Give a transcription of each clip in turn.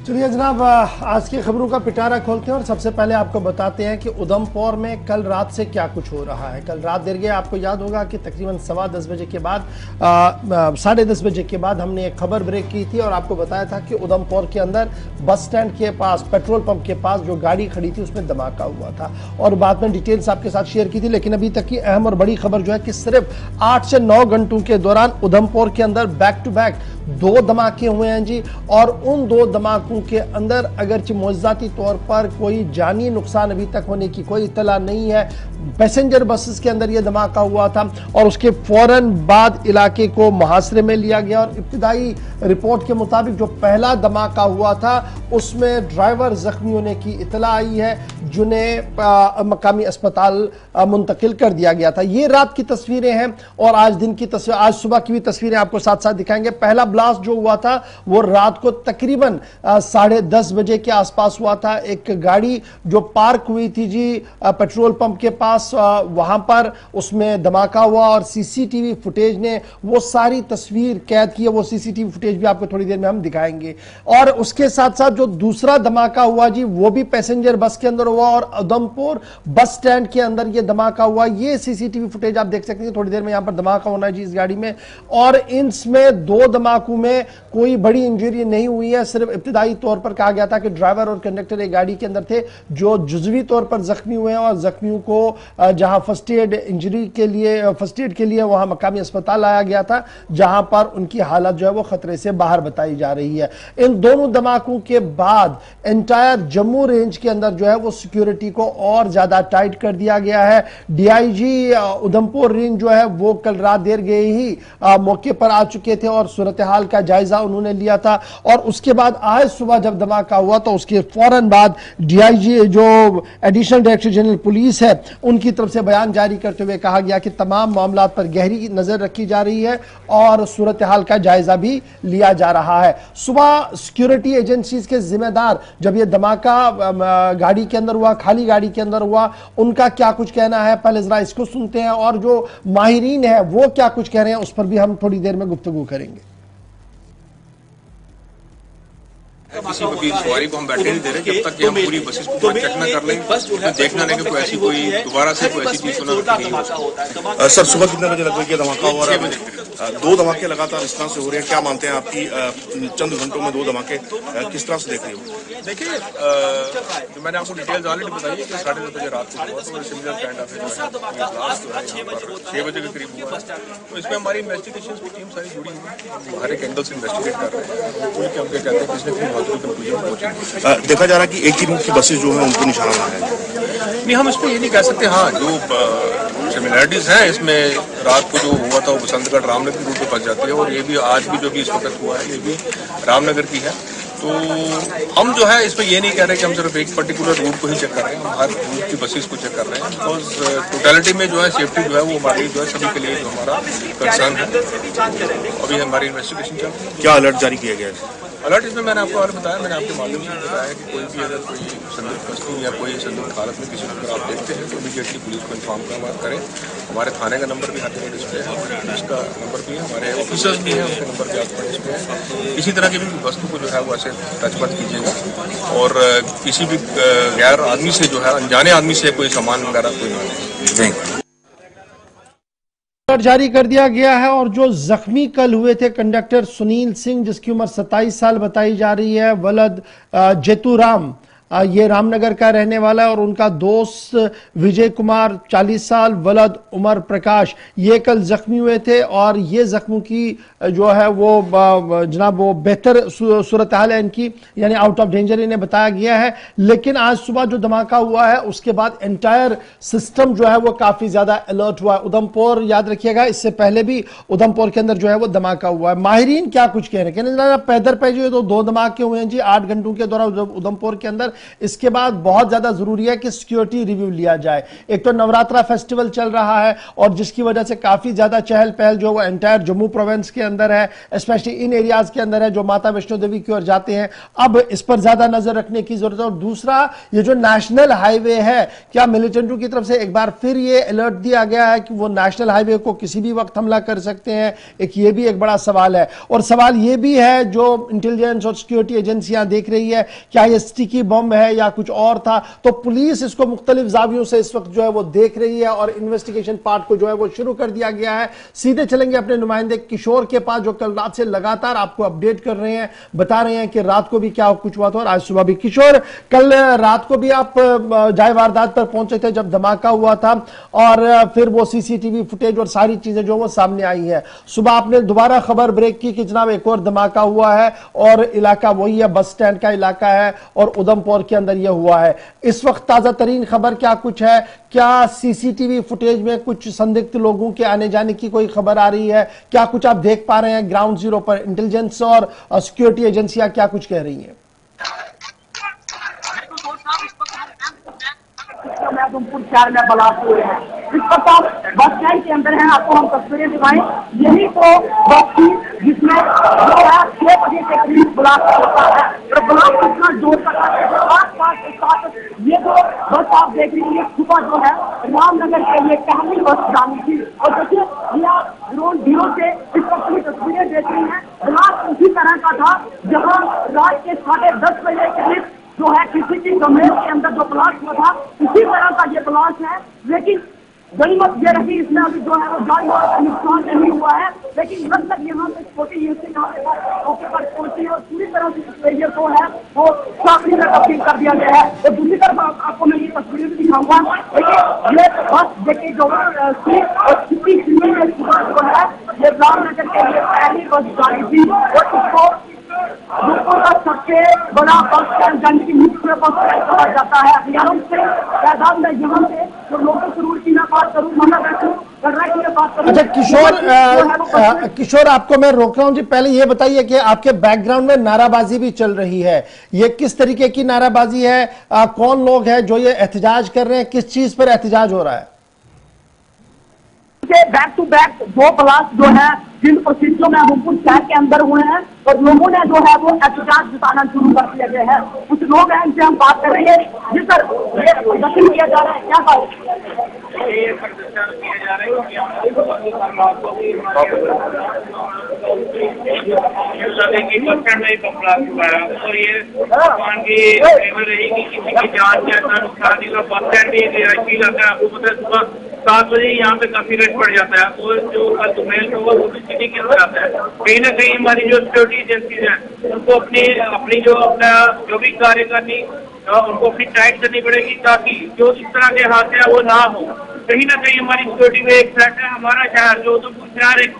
चलिए जनाब, आज की खबरों का पिटारा खोलते हैं और सबसे पहले आपको बताते हैं कि उधमपुर में कल रात से क्या कुछ हो रहा है। कल रात देर गए, आपको याद होगा कि तकरीबन 10:15 बजे के बाद 10:30 बजे के बाद हमने एक खबर ब्रेक की थी और आपको बताया था कि उधमपुर के अंदर बस स्टैंड के पास, पेट्रोल पंप के पास जो गाड़ी खड़ी थी उसमें धमाका हुआ था और बाद में डिटेल्स आपके साथ शेयर की थी। लेकिन अभी तक की अहम और बड़ी खबर जो है कि सिर्फ 8 से 9 घंटों के दौरान उधमपुर के अंदर बैक टू बैक 2 धमाके हुए हैं जी। और उन 2 धमाकों के अंदर अगरचे मौजूदाती तौर पर कोई जानी नुकसान अभी तक होने की कोई इत्तला नहीं है। पैसेंजर बसेस के अंदर यह धमाका हुआ था और उसके फौरन बाद इलाके को मुहासरे में लिया गया और इब्तिदाई रिपोर्ट के मुताबिक जो पहला धमाका हुआ था उसमें ड्राइवर जख्मी होने की इत्तला आई है, जिन्हें मकामी अस्पताल मुंतकिल कर दिया गया था। ये रात की तस्वीरें हैं और आज दिन की तस्वीर, आज सुबह की भी तस्वीरें आपको साथ साथ दिखाएंगे। पहला ब्लास्ट जो हुआ था वो रात को तकरीबन 10:30 बजे के आसपास हुआ था। एक गाड़ी जो पार्क हुई थी जी पेट्रोल पंप के पास, वहां पर उसमें धमाका हुआ और सीसीटीवी फुटेज ने वो सारी तस्वीर कैद की है। वो सीसीटीवी फुटेज भी आपको थोड़ी देर में हम दिखाएंगे। और उसके साथ साथ जो दूसरा धमाका हुआ जी वो भी पैसेंजर बस के अंदर हुआ और उधमपुर बस स्टैंड के अंदर यह धमाका हुआ। ये सीसीटीवी फुटेज आप देख सकते हैं, थोड़ी देर में यहां पर धमाका होना है जी इस गाड़ी में। और इनमें 2 धमाकों में कोई बड़ी इंजरी नहीं हुई है। सिर्फ इब्तिदाई तौर पर कहा गया था कि ड्राइवर और कंडक्टर एक गाड़ी के अंदर थे जो जुजवी तौर पर जख्मी हुए हैं और जख्मियों को जहां फर्स्ट एड के लिए वहां मकामी अस्पताल लाया गया था, जहां पर उनकी हालत जो है वो खतरे से बाहर बताई जा रही है। इन दोनों धमाकों के बाद एंटायर जम्मू रेंज के अंदर जो है वो सिक्योरिटी को और ज्यादा टाइट कर दिया गया है। डीआईजी उधमपुर रेंज जो है वो कल रात देर गए ही मौके पर आ चुके थे और सूरत हाल का जायजा उन्होंने लिया था। और उसके बाद आज सुबह जब धमाका हुआ तो उसके फौरन बाद डीआईजी जो एडिशनल डायरेक्टर जनरल पुलिस है उनकी तरफ से बयान जारी करते हुए कहा गया कि तमाम मामला पर गहरी नजर रखी जा रही है और सूरत हाल का जायजा भी लिया जा रहा है। सुबह सिक्योरिटी एजेंसीज के जिम्मेदार जब यह धमाका गाड़ी के अंदर हुआ, खाली गाड़ी के अंदर हुआ, उनका क्या कुछ कहना है पहले जरा इसको सुनते हैं और जो माहिरीन है वो क्या कुछ कह रहे हैं उस पर भी हम थोड़ी देर में गुफ्तगू करेंगे। किसी भी सवारी को हम बैठे नहीं दे रहे जब तक कि हम पूरी बसेस को चेक न कर लें, तो देखना नहीं कि कोई ऐसी कोई दोबारा से कोई ऐसी चीज सुना नहीं हो। सर सुबह कितने बजे लग रहा है धमाका हुआ है? 2 धमाके लगातार इस तरह से हो रहे हैं, क्या मानते हैं आपकी चंद घंटों में 2 धमाके किस तरह से देख रही हो? देखिए, जो मैंने आपको डिटेल्स ऑलरेडी बताई है कि 10:30 बजे रात को हुआ, तो सिमिलर काइंड ऑफ 6 बजे के करीब हुआ। तो इसमें हमारी इन्वेस्टिगेशन की टीम सारी जुड़ी हुई है, हर एक एंगल से इन्वेस्टिगेट कर रहे हैं। कोई क्या कहते हैं किसने देखा जा रहा है कि एक ही रूट की बसेस जो है उनको निशाना बनाया है। नहीं, हम इस पर ये नहीं कह सकते। हाँ, जो सिमिलैरिटीज हैं इसमें, रात को जो हुआ था वो बसंतगढ़ रामनगर रूट पे फंस जाती है और ये भी आज भी जो भी इस वक्त हुआ है ये भी रामनगर की है। तो हम जो है इसमें ये नहीं कह रहे कि हम सिर्फ एक पर्टिकुलर रूट को ही चेक कर रहे हैं, हम हर रूट की बसेस को चेक कर रहे हैं। बिकॉज टोटलिटी में जो है सेफ्टी जो है वो हमारी जो है सभी के लिए जो हमारा कंसर्न है। अभी हमारी इन्वेस्टिगेशन चल रही है। क्या अलर्ट जारी किया गया है? अलर्ट इसमें मैंने आपको और बताया, मैंने आपके माध्यम से बताया कि कोई भी अगर कोई संदिग्ध वस्तु या कोई संदिग्ध हालत में किसी को आप देखते हैं तो इमीडिएटली पुलिस को इन्फॉर्म करें। हमारे थाने का नंबर भी हर जगह डिस्प्ले है, पुलिस का नंबर भी है, हमारे ऑफिसर्स भी हैं, उनके नंबर भी आपको डिस्प्ले है। किसी तरह की भी वस्तु को जो है वो ऐसे टच मत कीजिएगा और किसी भी गैर आदमी से जो है, अनजाने आदमी से कोई सामान वगैरह कोई ना लें। जारी कर दिया गया है और जो जख्मी कल हुए थे कंडक्टर सुनील सिंह जिसकी उम्र 27 साल बताई जा रही है, वलद जेतूराम, ये रामनगर का रहने वाला है और उनका दोस्त विजय कुमार 40 साल, वलद उमर प्रकाश, ये कल जख्मी हुए थे और ये जख्मों की जो है वो जनाब वो बेहतर सूरत हाल है इनकी, यानी आउट ऑफ डेंजर इन्हें बताया गया है। लेकिन आज सुबह जो धमाका हुआ है उसके बाद एंटायर सिस्टम जो है वो काफी ज्यादा अलर्ट हुआ है। उधमपुर याद रखिएगा, इससे पहले भी उधमपुर के अंदर जो है वो धमाका हुआ है। माहिरीन क्या कुछ कह रहे हैं, पैदर पे जो 2 धमाके हुए हैं जी 8 घंटों के दौरान उधमपुर के अंदर। इसके बाद बहुत ज्यादा जरूरी है कि सिक्योरिटी रिव्यू लिया जाए। एक तो नवरात्रा फेस्टिवल चल रहा है और जिसकी वजह से काफी ज्यादा चहल पहल जो वो एंटायर जम्मू प्रोविंस के अंदर है, स्पेशली इन एरियाज के अंदर है जो माता वैष्णो देवी की ओर जाते हैं। अब इस पर ज्यादा नजर रखने की जरूरत है। और दूसरा, ये जो नेशनल हाईवे है, क्या मिलिटेंट्री की तरफ से एक बार फिर ये अलर्ट दिया गया है कि वो नेशनल हाईवे को किसी भी वक्त हमला कर सकते हैं? ये भी एक बड़ा सवाल है। और सवाल ये भी है जो इंटेलिजेंस और सिक्योरिटी एजेंसियां देख रही है, क्या ये स्टिकी बम है या कुछ और था? तो पुलिस इसको मुख्तलिफ जावियों से इस वक्त जो है वो देख रही है और इन्वेस्टिगेशन पार्ट को जो है वो शुरू कर दिया गया है। सीधे चलेंगे अपने नुमाइंदे किशोर के पास जो कल रात से लगातार आपको अपडेट कर रहे हैं, बता रहे हैं कि रात को भी क्या कुछ हुआ था और आज सुबह भी। किशोर, कल रात को भी आप जाए वारदात पर पहुंचे थे जब धमाका हुआ था और फिर वो सीसीटीवी फुटेज और सारी चीजें जो वो सामने आई है। सुबह आपने दोबारा खबर ब्रेक की कि जनाब एक और धमाका हुआ है और इलाका वही है, बस स्टैंड का इलाका है और उधमपुर के अंदर यह हुआ है। इस वक्त ताजा तरीन खबर क्या कुछ है? क्या सीसीटीवी फुटेज में कुछ संदिग्ध लोगों के आने जाने की कोई खबर आ रही है? क्या कुछ आप देख पा रहे हैं ग्राउंड जीरो पर? इंटेलिजेंस और सिक्योरिटी एजेंसियां क्या कुछ कह रही हैं? उधमपुर शहर में ब्लास्ट हुए हैं। इस वक्त आप बस स्टैंड के अंदर हैं, आपको हम तस्वीरें दिखाएं। यही तो बस थी जिसमें जो है 6 बजे के करीब ब्लास्ट होता है और ब्लास्ट इतना जोर का था। आस-पास के साथ ये जो बस आप देख रही है, सुबह जो है रामनगर के लिए पहली बस जानी थी और देखिए ये आप ग्राउंड जीरो से इस वक्त की तस्वीरें देख रही हैं। ब्लास्ट उसी तरह का था जहाँ रात के 10:30 बजे के करीब जो है किसी की कमरे के अंदर जो ब्लास्ट हुआ था उसी तरह का ये ब्लास्ट है। लेकिन गनीमत ये रही, इसमें अभी जो है वो जान माल का नुकसान नहीं हुआ है। लेकिन जब तक यहाँ पे छोटी यूनिट मौके पर पहुंची और पूरी तरह से एरिया को है वो काफी तब्दील कर दिया गया है। और दूसरी तरफ आपको मैं ये तस्वीर भी दिखाऊंगा। देखिए ये बस देखिए जो है ये रामनगर के लिए पहली बस जानी थी और इसको का सबसे बड़ा बस स्टैंड यानी कि मुख्य बस स्टैंड कहा जाता है। अभियानों से तादाद में यहाँ से जो लोगों जरूर की ना बात करूँ मना बैठूँ कर रहा है बात करूँ। अच्छा किशोर आपको मैं रोक रहा हूँ जी, पहले ये बताइए कि आपके बैकग्राउंड में नाराबाजी भी चल रही है, ये किस तरीके की नाराबाजी है? कौन लोग हैं जो ये एहतजाज कर रहे हैं? किस चीज पर एहतजाज हो रहा है? बैक टू बैक 2 ब्लास्ट जो है जिन परिस्थितियों में उधमपुर शहर के अंदर हुए हैं और लोगों ने जो है वो एहतजाज जताना शुरू कर दिया गया है। कुछ लोग हैं इनसे हम बात कर रहे हैं। जी सर, ये प्रदर्शन किया जा रहा है, क्या बात? ये प्रदर्शन किया जा रहा है और ये भगवान की फेवर रहेगी, किसी की जान के अंदर नुकसान नहीं होगा। बस स्टैंड भी रिहायशी इलाका है, आपको पता है सुबह 7 बजे यहाँ पे काफी रश पड़ जाता है और जो कल दोपहर होगा वो भी सिटी के अंदर आता है। कहीं ना कहीं हमारी जो सिक्योरिटी एजेंसीज हैं उनको अपनी जो भी कार्य करनी उनको अपनी टाइट करनी पड़ेगी ताकि जो इस तरह के हादसे हैं वो ना हो। कहीं ना कहीं हमारी सिक्योरिटी में एक थ्रेट है। हमारा शहर जो उधमपुर शहर एक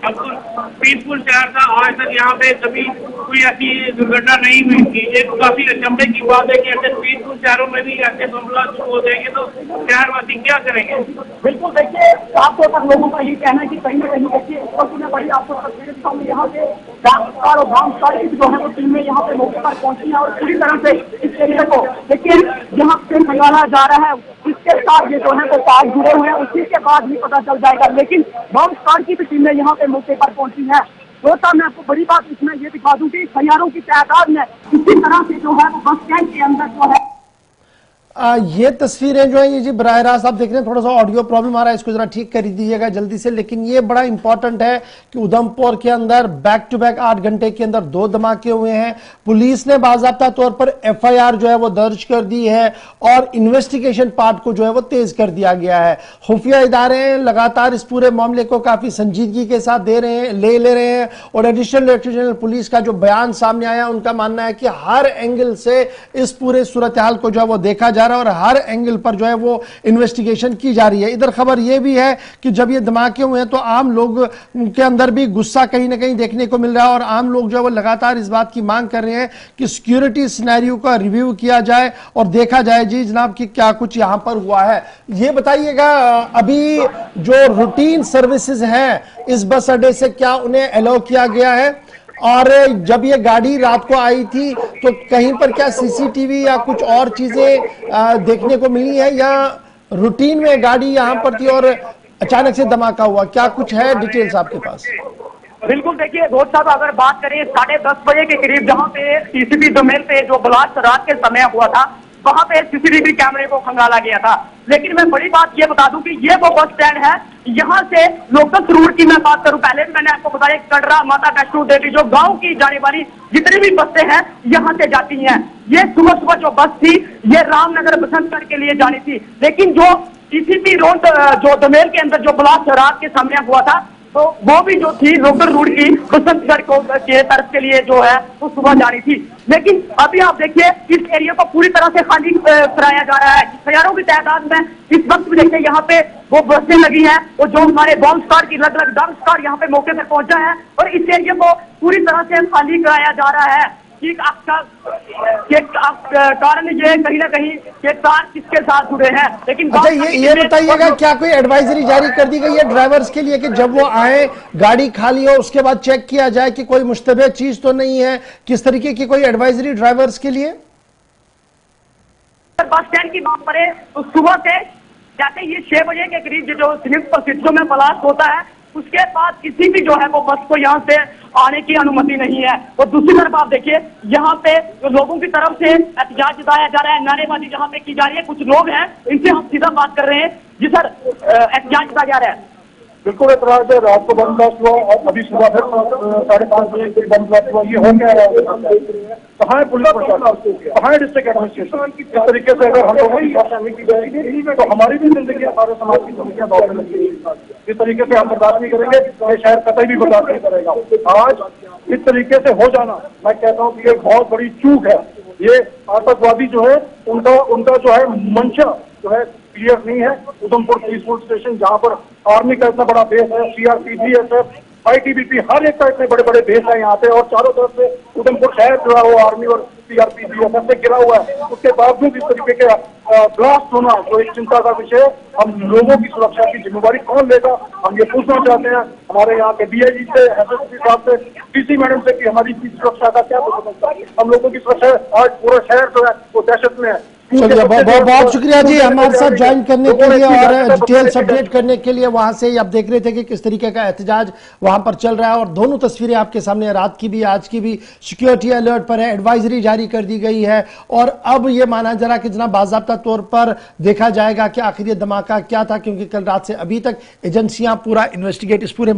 पीसफुल शहर था, आज तक यहाँ पे कभी कोई ऐसी दुर्घटना नहीं हुई थी। ये काफी अचंभे की बात है कि ऐसे पीसफुल शहरों में भी ऐसे मामला शुरू हो जाएंगे तो शहरवासी क्या करेंगे? बिल्कुल, देखिए साफ तौर पर लोगों का ये कहना है कि कहीं ना कहीं देखिए इस वक्त मैं बड़ी आपको तस्वीरें दिखाऊंगी। यहाँ पे डांसकार और भांसकार की जो है वो टीमें यहाँ पे मौके पर पहुंची है और पूरी तरह से इस एरिया को देखिए यहाँ पे मंगाना जा रहा है। इसके साथ ये जो है वो तार जुड़े हुए हैं, उसी के बाद ही पता चल जाएगा। लेकिन बम स्क्वाड की भी टीमें यहाँ पे मौके पर पहुंची है। दोस्तों मैं आपको बड़ी बात इसमें ये दिखा दूं कि हजारों की तादाद में इसी तरह से जो है वो बस स्टैंड के अंदर जो है ये तस्वीरें जो है ये जी बराह रास्त आप देख रहे हैं, थोड़ा सा ऑडियो प्रॉब्लम आ रहा है, इसको जरा ठीक कर दीजिएगा जल्दी से। लेकिन ये बड़ा इंपॉर्टेंट है कि उधमपुर के अंदर बैक टू बैक 8 घंटे के अंदर 2 धमाके हुए हैं। पुलिस ने बाज़ाब्ता तौर पर FIR जो है वो दर्ज कर दी है और इन्वेस्टिगेशन पार्ट को जो है वो तेज कर दिया गया है। खुफिया इदारे लगातार इस पूरे मामले को काफी संजीदगी के साथ ले रहे हैं और एडिशनल डायरेक्टर जनरल पुलिस का जो बयान सामने आया, उनका मानना है कि हर एंगल से इस पूरे सूरत हाल को जो है वो देखा जा रहा है और हर एंगल पर जो है वो इन्वेस्टिगेशन की जा रही है। इधर खबर यह भी है कि जब ये धमाके हुए हैं तो आम लोग के अंदर भी गुस्सा कहीं ना कहीं देखने को मिल रहा है और आम लोग जो है वो लगातार इस बात की मांग कर रहे हैं कि सिक्योरिटी सिनेरियो का रिव्यू किया जाए और देखा जाए जी जनाब कि क्या कुछ यहां पर हुआ है। ये बताइएगा अभी जो रूटीन सर्विसेज हैं इस बस अड्डे से क्या उन्हें अलाउ किया गया है? और जब ये गाड़ी रात को आई थी तो कहीं पर क्या सीसीटीवी या कुछ और चीजें देखने को मिली है, या रूटीन में गाड़ी यहाँ पर थी और अचानक से धमाका हुआ? क्या कुछ है डिटेल्स आपके पास? बिल्कुल, देखिए रोज साहब, अगर बात करें 10:30 बजे के करीब जहां पे टीसीपी दोमेल पे जो ब्लास्ट रात के समय हुआ था, वहां पे सीसीटीवी कैमरे को खंगाला गया था। लेकिन मैं बड़ी बात ये बता दूं कि ये वो बस स्टैंड है, यहाँ से लोकल रूट की मैं बात करूं, पहले भी मैंने आपको बताया कटरा माता वैष्णो देवी जो गांव की जाने वाली जितनी भी बसें हैं यहाँ से जाती हैं। ये सुबह सुबह जो बस थी ये रामनगर बसंतगढ़ के लिए जानी थी, लेकिन जो टीसीपी रोड जो दोमेल के अंदर जो ब्लास्ट रात के समय हुआ था, तो वो भी जो थी लोकल रूट की बसंतगढ़ को के तरफ के लिए जो है वो सुबह जानी थी। लेकिन अभी आप देखिए इस एरिया को पूरी तरह से खाली कराया जा रहा है। हजारों की तादाद में इस वक्त भी देखिए यहाँ पे वो बसें लगी हैं, वो जो हमारे बॉम्ब स्क्वाड की अलग अलग डॉग स्क्वाड यहाँ पे मौके पर पहुंचा है और इस एरिया को पूरी तरह से खाली कराया जा रहा है। कारण ये कहीं ना कहीं ये तार किसके साथ जुड़े हैं। लेकिन अच्छा, ये बताइएगा क्या कोई एडवाइजरी जारी कर दी गई है ड्राइवर्स के लिए कि जब वो आए गाड़ी खाली हो उसके बाद चेक किया जाए कि कोई मुश्तबह चीज तो नहीं है? किस तरीके की कोई एडवाइजरी ड्राइवर्स के लिए? बस स्टैंड की बात करें तो सुबह से जैसे ये 6 बजे के करीब जो संयुक्त परिस्थितियों में ब्लास्ट होता है उसके बाद किसी भी जो है वो बस को यहाँ से आने की अनुमति नहीं है। और दूसरी तरफ आप देखिए यहाँ पे जो लोगों की तरफ से एहतजाज जताया जा रहा है, नारेबाजी जहाँ पे की जा रही है, कुछ लोग हैं इनसे हम सीधा बात कर रहे हैं। जी सर, एहतजाज जताया जा रहा है। बिल्कुल एतराज है। रात को बम ब्लास्ट हुआ और अभी सुबह फिर 5:30 बजे बम ब्लास्ट हुआ। ये हो क्या रहा है? कहाँ है पुलिस प्रशासन, कहाँ है डिस्ट्रिक्ट एडमिनिस्ट्रेशन? इस तरीके से अगर हम लोगों की शामिल की जाएगी तो हमारी भी जिंदगी, हमारे समाज की जिंदगी दौड़ में लगेगी। इस तरीके से हम बर्दाश्त नहीं करेंगे, ये शहर कतई भी बर्दाश्त नहीं करेगा। आज इस तरीके से हो जाना, मैं कहता हूँ कि ये बहुत बड़ी चूक है। ये आतंकवादी जो है उनका जो है मंशा जो है क्लियर नहीं है। उधमपुर पीसफुल स्टेशन जहाँ पर आर्मी का इतना बड़ा बेस है, सीआरपी, बीएसएफ, आईटीबीपी, हर एक का इतने बड़े बड़े बेस है यहाँ पे, और चारों तरफ से उधमपुर शहर जो है वो आर्मी और सीआरपी, बीएसएफ से घिरा हुआ है। उसके बावजूद इस तरीके के ब्लास्ट होना जो एक चिंता का विषय है। हम लोगों की सुरक्षा की जिम्मेवारी कौन लेगा, हम ये पूछना चाहते हैं हमारे यहाँ के डीआईजी से, एसएसपी साहब से, डीसी मैडम से कि हमारी सुरक्षा का क्या समझता है। हम लोगों की सुरक्षा, आज पूरा शहर जो है वो दहशत में है। चलिए, बहुत शुक्रिया जी हमारे साथ ज्वाइन करने के लिए और डिटेल्स अपडेट करने के लिए। वहां से आप देख रहे थे कि किस तरीके का एहतजाज वहां पर चल रहा है और दोनों तस्वीरें आपके सामने, रात की भी आज की भी। सिक्योरिटी अलर्ट पर है, एडवाइजरी जारी कर दी गई है और अब ये माना जा रहा कि जनाब बाज़ाब्ता तौर पर देखा जाएगा कि आखिर ये धमाका क्या था, क्योंकि कल रात से अभी तक एजेंसियां पूरा इन्वेस्टिगेट इस पूरे